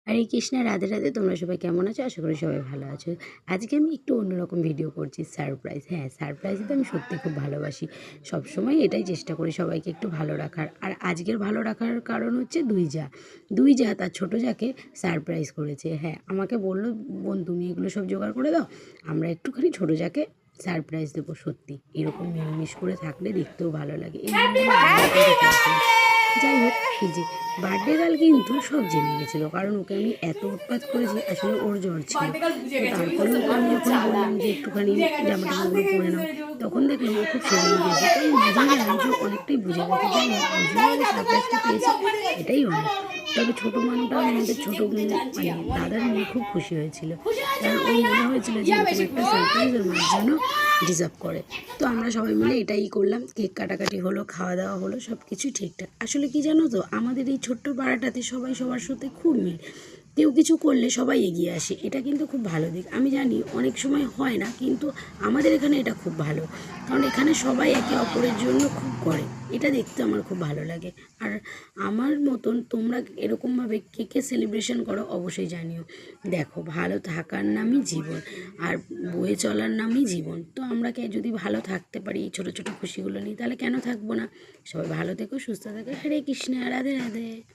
হরে কৃষ্ণা, রাধে রাধে। তোমরা সবাই কেমন আছো? আশা করি সবাই ভালো আছো। আজকে আমি একটু অন্যরকম ভিডিও করছি, সারপ্রাইজ। হ্যাঁ, সারপ্রাইজ তো আমি সত্যি খুব ভালোবাসি। সবসময় এটাই চেষ্টা করি সবাইকে একটু ভালো রাখার। আর আজকের ভালো রাখার কারণ হচ্ছে দুই যা তার ছোটো যাকে সারপ্রাইজ করেছে। হ্যাঁ, আমাকে বললো, বোন তুমি এগুলো সব জোগাড় করে দাও, আমরা একটুখানি ছোটো যাকে সারপ্রাইজ দেবো। সত্যি এরকম মিলমিশ করে থাকলে দেখতেও ভালো লাগে। এই যাই হোক, এই যে বার্থডে গার্ল কিন্তু সব জেনে গেছিলো, কারণ ওকে আমি এত উৎপাত করেছি। আসলে ওর জ্বর ছিল, তো তারপরেও ওকে আমি যখন বললাম যে একটুখানি জামা টামাগুলো পরে নাও, তখন দেখলাম ও খুব সেরে গেছে। তো আমি বুঝেই গেলাম যে অনেকটাই বুঝে গেছে। যাই হোক, বুঝেও গেছে, সারপ্রাইজটা পেয়েছে, এটাই অনেক। তবে ছোটো মানুষটা, আমাদের ছোটো মানে দাদার মেয়ে খুব খুশি হয়েছিল, কারণ ওর মনে হয়েছিল যে এরকম একটা সারপ্রাইজ ওর মার জন্য ডিজার্ভ করে। তো আমরা সবাই মিলে এটাই করলাম, কেক কাটাকাটি হলো, খাওয়া দাওয়া হলো, সব কিছুই ঠিকঠাক। আসলে কি জানো তো, আমাদের এই ছোট্ট পাড়াটাতে সবাই সবার সাথে খুব মিল। কেউ কিছু করলে সবাই এগিয়ে আসে, এটা কিন্তু খুব ভালো দিক। আমি জানি অনেক সময় হয় না, কিন্তু আমাদের এখানে এটা খুব ভালো, কারণ এখানে সবাই একে অপরের জন্য খুব করে। এটা দেখতে আমার খুব ভালো লাগে। আর আমার মতন তোমরা এরকমভাবে কে কে সেলিব্রেশন করো অবশ্যই জানিও। দেখো, ভালো থাকার নামই জীবন, আর বয়ে চলার নামই জীবন। তো আমরা যদি ভালো থাকতে পারি এই ছোটো ছোটো খুশিগুলো নিয়ে, তাহলে কেন থাকবো না? সবাই ভালো থেকো, সুস্থ থেকো। হরে কৃষ্ণ, রাধে রাধে।